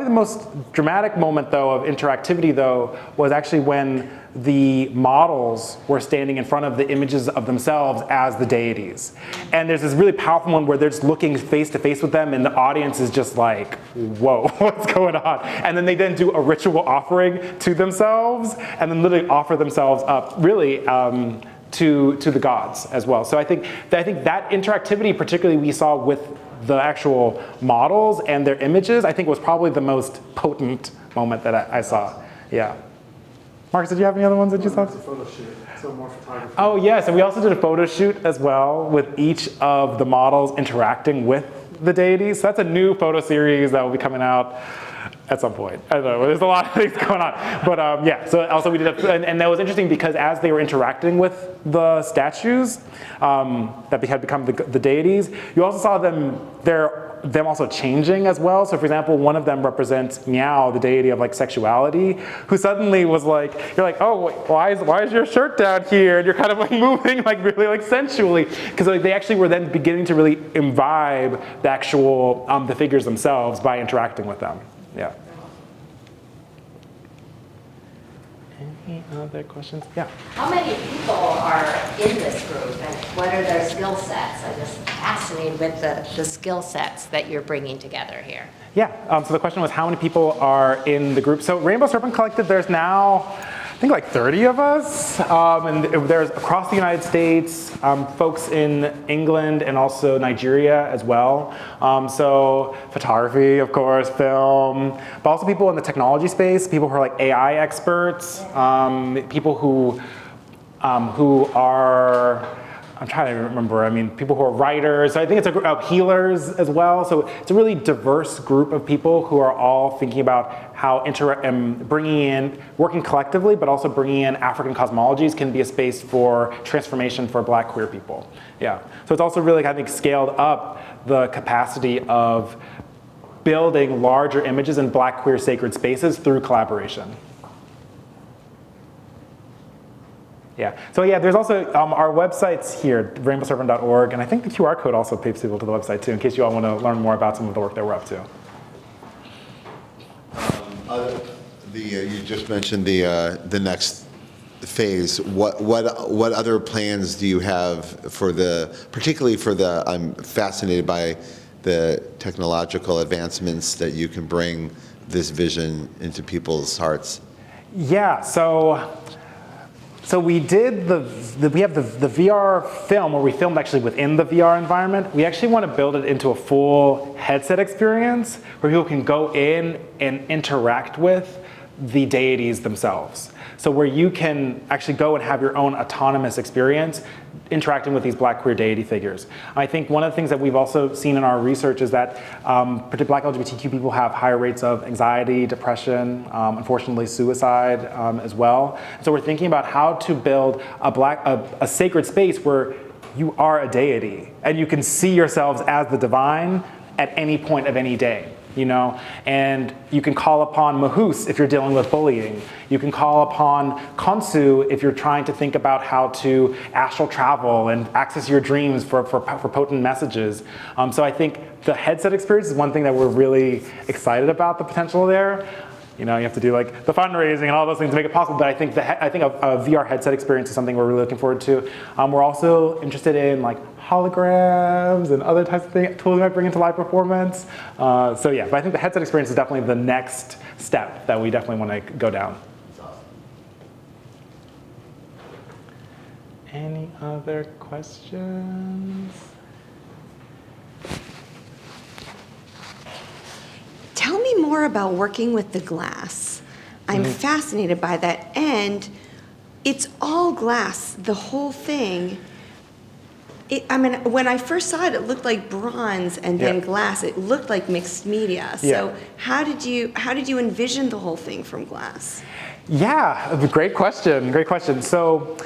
most dramatic moment though of interactivity though was actually when the models were standing in front of the images of themselves as the deities. And there's this really powerful one where they're just looking face to face with them, and the audience is just like, whoa, what's going on? And then they then do a ritual offering to themselves, and then literally offer themselves up really to the gods as well. So I think that interactivity, particularly we saw with the actual models and their images, I think was probably the most potent moment that I saw, yeah. Marques, did you have any other ones that you saw? It's a photo shoot, so more photography. Oh yes, and we also did a photo shoot as well with each of the models interacting with the deities. So that's a new photo series that will be coming out at some point. I don't know, there's a lot of things going on. But yeah, so also we did, and that was interesting because as they were interacting with the statues that had become the deities, you also saw them also changing as well. So for example, one of them represents Meow, the deity of like sexuality, who suddenly was like, you're like, oh, why is your shirt down here? And you're kind of like moving like really like sensually. Because like, they actually were then beginning to really imbibe the actual, the figures themselves by interacting with them, yeah. Any other questions? Yeah. How many people are in this group and what are their skill sets? I just asked fascinated with the skill sets that you're bringing together here. Yeah, so the question was how many people are in the group? So Rainbow Serpent Collective, there's now, I think like 30 of us, and there's across the United States, folks in England and also Nigeria as well. So photography, of course, film, but also people in the technology space, people who are like AI experts, people who are, I'm trying to remember, I mean, people who are writers. So I think it's a group of healers as well. So it's a really diverse group of people who are all thinking about how bringing in, working collectively, but also bringing in African cosmologies can be a space for transformation for Black queer people. Yeah. So it's also really, I think, scaled up the capacity of building larger images in Black queer sacred spaces through collaboration. Yeah, so yeah, there's also our website's here, rainbowserpent.org, and I think the QR code also takes people to the website too, in case you all want to learn more about some of the work that we're up to. You just mentioned the next phase. What other plans do you have for particularly for I'm fascinated by the technological advancements that you can bring this vision into people's hearts? Yeah, So we did we have the VR film where we filmed actually within the VR environment. We actually want to build it into a full headset experience where people can go in and interact with the deities themselves. So where you can actually go and have your own autonomous experience interacting with these Black queer deity figures. I think one of the things that we've also seen in our research is that particularly Black LGBTQ people have higher rates of anxiety, depression, unfortunately suicide as well. So we're thinking about how to build a sacred space where you are a deity and you can see yourselves as the divine at any point of any day. And you can call upon Mahus if you're dealing with bullying. You can call upon Khonsu if you're trying to think about how to astral travel and access your dreams for potent messages. So I think the headset experience is one thing that we're really excited about the potential there. You have to do like the fundraising and all those things to make it possible, but I think a VR headset experience is something we're really looking forward to. We're also interested in like holograms and other types of tools we might bring into live performance. So yeah, but I think the headset experience is definitely the next step that we definitely want to go down. Any other questions? Tell me more about working with the glass. I'm fascinated by that. And it's all glass, the whole thing. When I first saw it, it looked like bronze and then glass. It looked like mixed media. So how did you envision the whole thing from glass? Yeah, great question, great question. So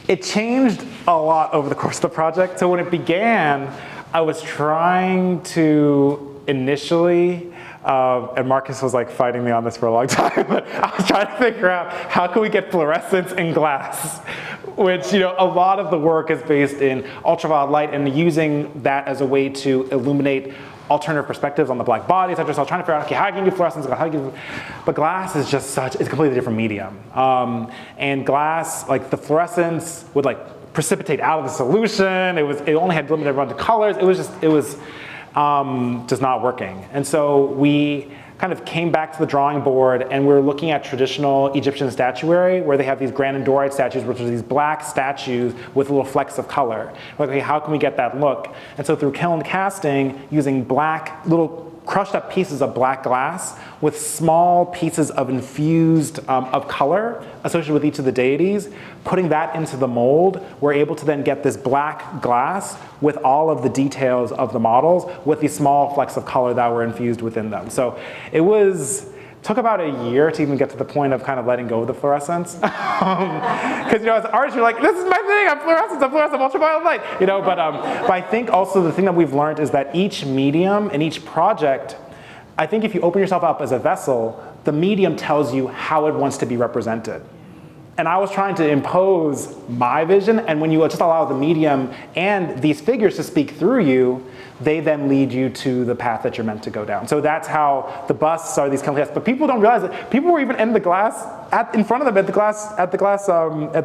it changed a lot over the course of the project. So when it began, I was trying to initially, and Marcus was like fighting me on this for a long time, but I was trying to figure out how can we get fluorescence in glass, which, a lot of the work is based in ultraviolet light and using that as a way to illuminate alternative perspectives on the Black body, etc. So I was trying to figure out, okay, how can you do fluorescence? But glass is just it's a completely different medium. And glass, like the fluorescence would like precipitate out of the solution. It only had limited amount of colors. It was just not working. And so we kind of came back to the drawing board and we're looking at traditional Egyptian statuary where they have these grandeur statues, which are these black statues with little flecks of color. We're like, okay, how can we get that look? And so through kiln casting, using little crushed up pieces of black glass with small pieces of infused of color associated with each of the deities, putting that into the mold, we're able to then get this black glass with all of the details of the models with these small flecks of color that were infused within them. So it took about a year to even get to the point of kind of letting go of the fluorescence. Because, as artists, you're like, this is my thing, I'm fluorescent, ultraviolet light. But I think also the thing that we've learned is that each medium and each project, I think if you open yourself up as a vessel, the medium tells you how it wants to be represented. And I was trying to impose my vision, and when you just allow the medium and these figures to speak through you, they then lead you to the path that you're meant to go down. So that's how the busts are these casts. But people don't realize that people were even in the glass, in front of them at the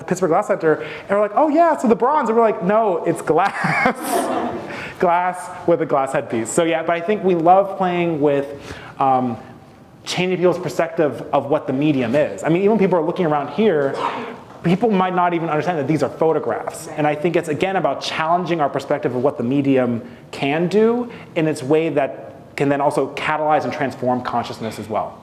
Pittsburgh Glass Center, and we're like, oh yeah, so the bronze. And we're like, no, it's glass. glass with a glass headpiece. So yeah, but I think we love playing with changing people's perspective of what the medium is. I mean, even when people are looking around here, people might not even understand that these are photographs. And I think it's, again, about challenging our perspective of what the medium can do in its way that can then also catalyze and transform consciousness as well.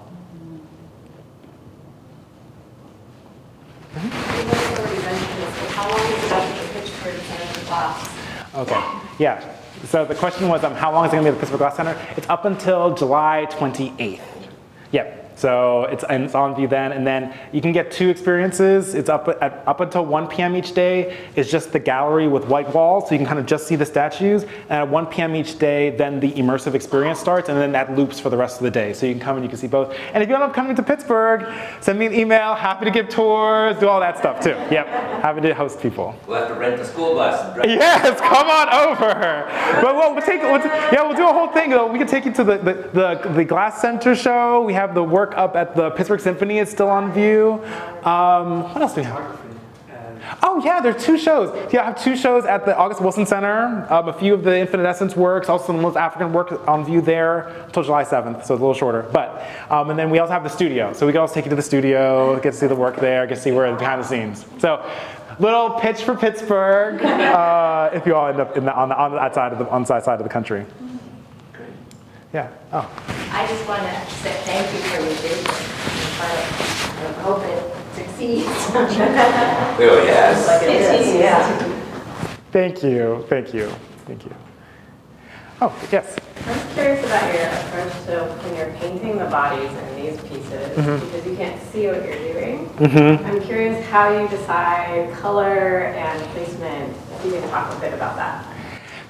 How long is it up to the Pittsburgh Center class? Okay, yeah. So the question was, how long is it going to be at the Pittsburgh Glass Center? It's up until July 28th. Yep. So it's on view then, and then you can get 2 experiences. It's up until 1 p.m. each day. It's just the gallery with white walls, so you can kind of just see the statues. And at 1 p.m. each day, then the immersive experience starts, and then that loops for the rest of the day. So you can come and you can see both. And if you end up coming to Pittsburgh, send me an email. Happy to give tours, do all that stuff too. Yep, happy to host people. We'll have to rent the school bus and drive. Yes, come on over. But we'll do a whole thing. We can take you to the Glass Center show. We have the work up at the Pittsburgh Symphony. It's still on view. What else do we have? Oh yeah, there are 2 shows. Yeah, I have 2 shows at the August Wilson Center. A few of the Infinite Essence works, also some most African work on view there until July 7th, so it's a little shorter. But and then we also have the studio, so we can also take you to the studio, get to see the work there, get to see where behind the scenes. So, little pitch for Pittsburgh if you all end up on that side of the country. Yeah. Oh. I just want to say thank you for your vision. I hope it succeeds. Oh, yes. Like it is, yeah. Thank you. Thank you. Thank you. Oh, yes. I'm curious about your approach to when you're painting the bodies in these pieces, because you can't see what you're doing. I'm curious how you decide color and placement. If you can talk a bit about that.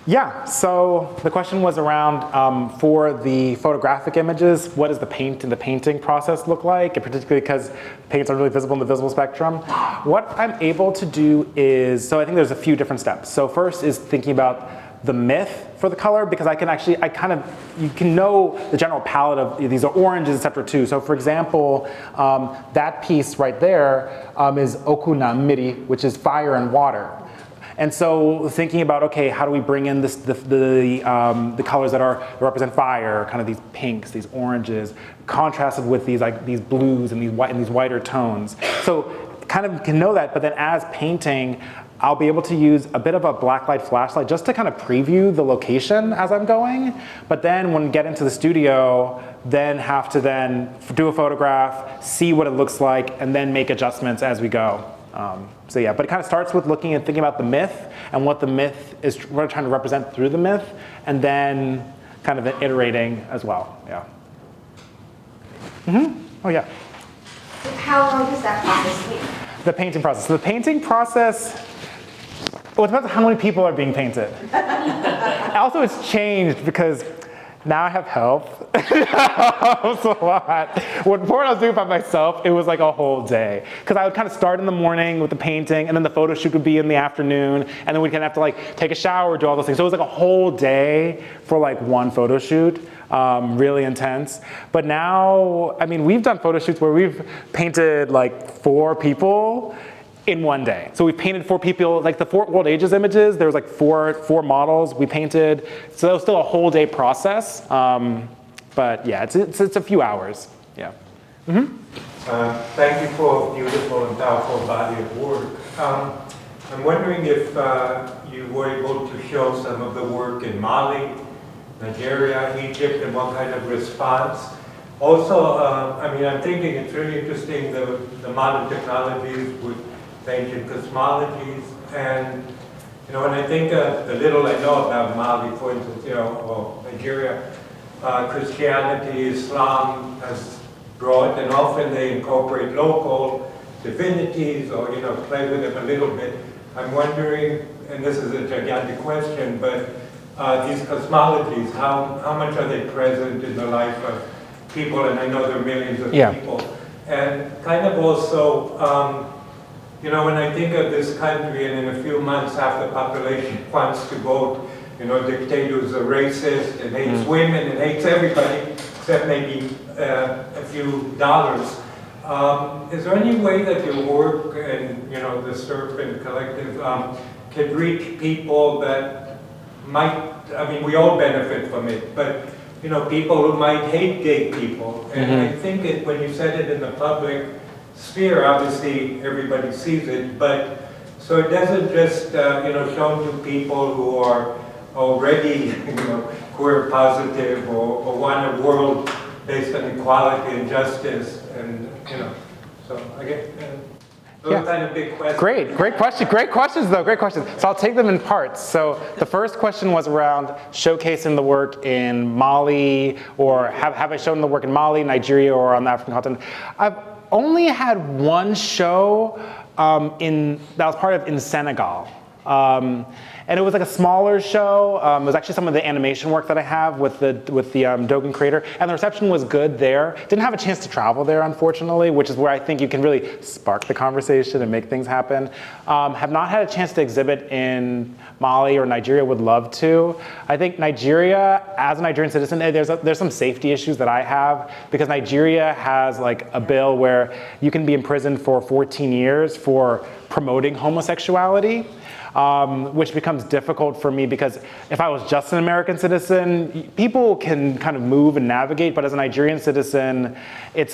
Yeah, so the question was around, for the photographic images, what does the paint and the painting process look like, and particularly because paints are really visible in the visible spectrum. What I'm able to do is, so I think there's a few different steps. So first is thinking about the myth for the color, because you can know the general palette of, these are oranges, et cetera, too. So for example, that piece right there is Oku na Mmiri, which is fire and water. And so thinking about, okay, how do we bring in the colors that represent fire, kind of these pinks, these oranges, contrasted with these blues and these whiter tones. So kind of can know that, but then as painting, I'll be able to use a bit of a blacklight flashlight just to kind of preview the location as I'm going. But then when we get into the studio, then have to then do a photograph, see what it looks like, and then make adjustments as we go. So yeah, but it kind of starts with looking and thinking about the myth and what the myth is, what we're trying to represent through the myth, and then kind of iterating as well. Yeah. Oh yeah. How long does that process take? The painting process. So the painting process, well, it depends on how many people are being painted. Also, it's changed because now I have help. It helps a lot. Before I was doing it by myself, it was like a whole day. Because I would kind of start in the morning with the painting, and then the photo shoot would be in the afternoon, and then we'd kind of have to like take a shower, do all those things. So it was like a whole day for like one photo shoot. Really intense. But now, I mean, we've done photo shoots where we've painted like 4 people in one day. So we painted 4 people, like the 4 World Ages images, there was like four models we painted. So that was still a whole day process. But yeah, it's a few hours, yeah. Thank you for a beautiful and powerful body of work. I'm wondering if you were able to show some of the work in Mali, Nigeria, Egypt, and what kind of response. Also, I mean, I'm thinking it's really interesting the modern technologies with ancient cosmologies, and when I think of the little I know about Mali, for instance, or Nigeria, Christianity, Islam has brought, and often they incorporate local divinities or play with them a little bit. I'm wondering, and this is a gigantic question, but these cosmologies, how much are they present in the life of people? And I know there are millions of people. And kind of also, when I think of this country, and in a few months half the population wants to vote, dictators are racist and hates women and hates everybody except maybe a few dollars. Is there any way that your work and the Serpent Collective could reach people that might I mean, we all benefit from it, but, you know, people who might hate gay people. And I think when you said it in the public sphere, obviously everybody sees it, but so it doesn't just, you know, shown to people who are already, you know, queer positive or want a world based on equality and justice, and, you know, so I get those kind of big questions. Great question. Great questions, though. Great questions. So I'll take them in parts. So the first question was around showcasing the work in Mali, or have I shown the work in Mali, Nigeria, or on the African continent? I've only had one show that was part of in Senegal. And it was like a smaller show. It was actually some of the animation work that I have with the Dogon creator, and the reception was good there. Didn't have a chance to travel there, unfortunately, which is where I think you can really spark the conversation and make things happen. Have not had a chance to exhibit in Mali or Nigeria. Would love to. I think Nigeria, as a Nigerian citizen, there's some safety issues that I have, because Nigeria has like a bill where you can be imprisoned for 14 years for promoting homosexuality. Which becomes difficult for me, because if I was just an American citizen, people can kind of move and navigate, but as a Nigerian citizen, it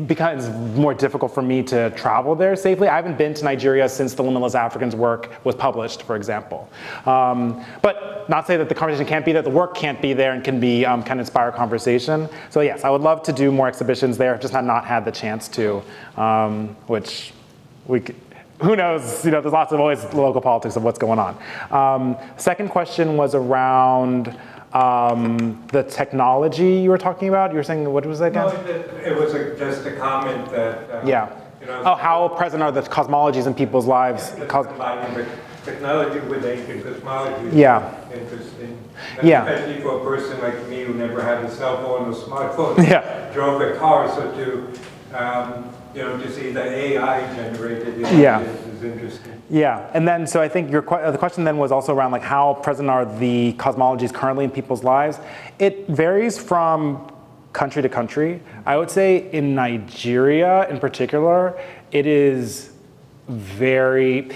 becomes more difficult for me to travel there safely. I haven't been to Nigeria since the Limitless Africans work was published, for example. But not to say that the conversation can't be there, the work can't be there and can be can inspire conversation. So yes, I would love to do more exhibitions there, just have not had the chance to, which we could, who knows, you know, there's lots of always local politics of what's going on. Second question was around the technology you were talking about. You were saying, what was that again? No, it was just a comment that, you know, how present are the cosmologies in people's lives? Combining the technology with ancient cosmology is interesting. And especially for a person like me who never had a cell phone or smartphone, drove a car, so to, you know, to see the AI generated images is interesting. Yeah, and then so I think the question then was also around like how present are the cosmologies currently in people's lives. It varies from country to country. I would say in Nigeria in particular, it is very,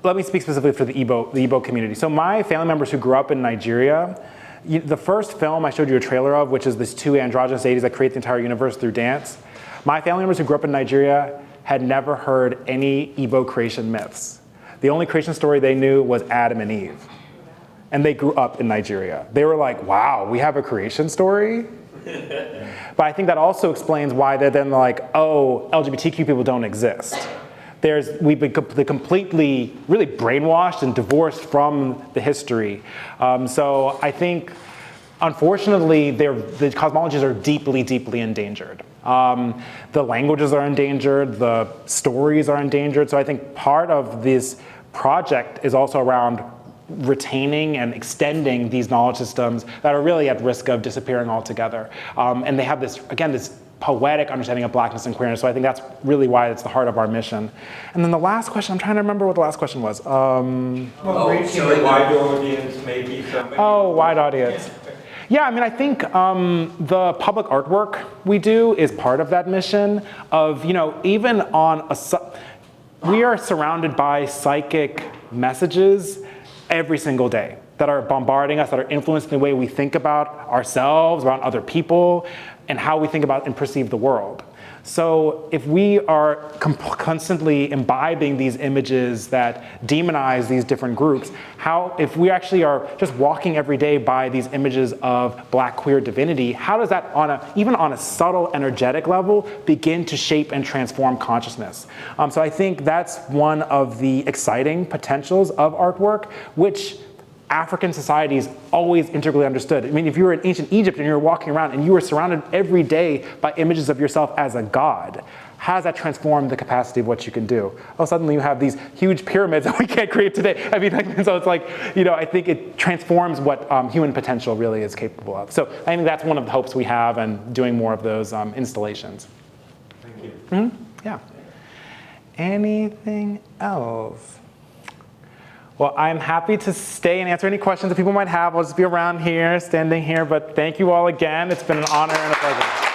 let me speak specifically for the Igbo community. So my family members who grew up in Nigeria, the first film I showed you a trailer of, which is this two androgynous deities that create the entire universe through dance. My family members who grew up in Nigeria had never heard any Igbo creation myths. The only creation story they knew was Adam and Eve. And they grew up in Nigeria. They were like, wow, we have a creation story? But I think that also explains why they're then like, oh, LGBTQ people don't exist. We've been completely, really brainwashed and divorced from the history. So I think, unfortunately, the cosmologies are deeply, deeply endangered. The languages are endangered, the stories are endangered. So I think part of this project is also around retaining and extending these knowledge systems that are really at risk of disappearing altogether. And they have this, again, this poetic understanding of blackness and queerness. So I think that's really why it's the heart of our mission. And then the last question, I'm trying to remember what the last question was. Well, reaching a wide audience, maybe somebody. Oh, wide audience. Yeah, I mean, I think the public artwork we do is part of that mission of, you know, even on we are surrounded by psychic messages every single day that are bombarding us, that are influencing the way we think about ourselves, about other people, and how we think about and perceive the world. So if we are constantly imbibing these images that demonize these different groups, if we actually are just walking every day by these images of Black queer divinity, how does that, even on a subtle energetic level, begin to shape and transform consciousness? So I think that's one of the exciting potentials of artwork, which African societies always integrally understood. I mean, if you were in ancient Egypt and you were walking around and you were surrounded every day by images of yourself as a god, how does that transform the capacity of what you can do? Oh, suddenly you have these huge pyramids that we can't create today. I mean, so it's like, you know, I think it transforms what human potential really is capable of. So I think that's one of the hopes we have and doing more of those installations. Thank you. Mm-hmm. Yeah. Anything else? Well, I'm happy to stay and answer any questions that people might have. I'll just be around here, standing here, but thank you all again. It's been an honor and a pleasure.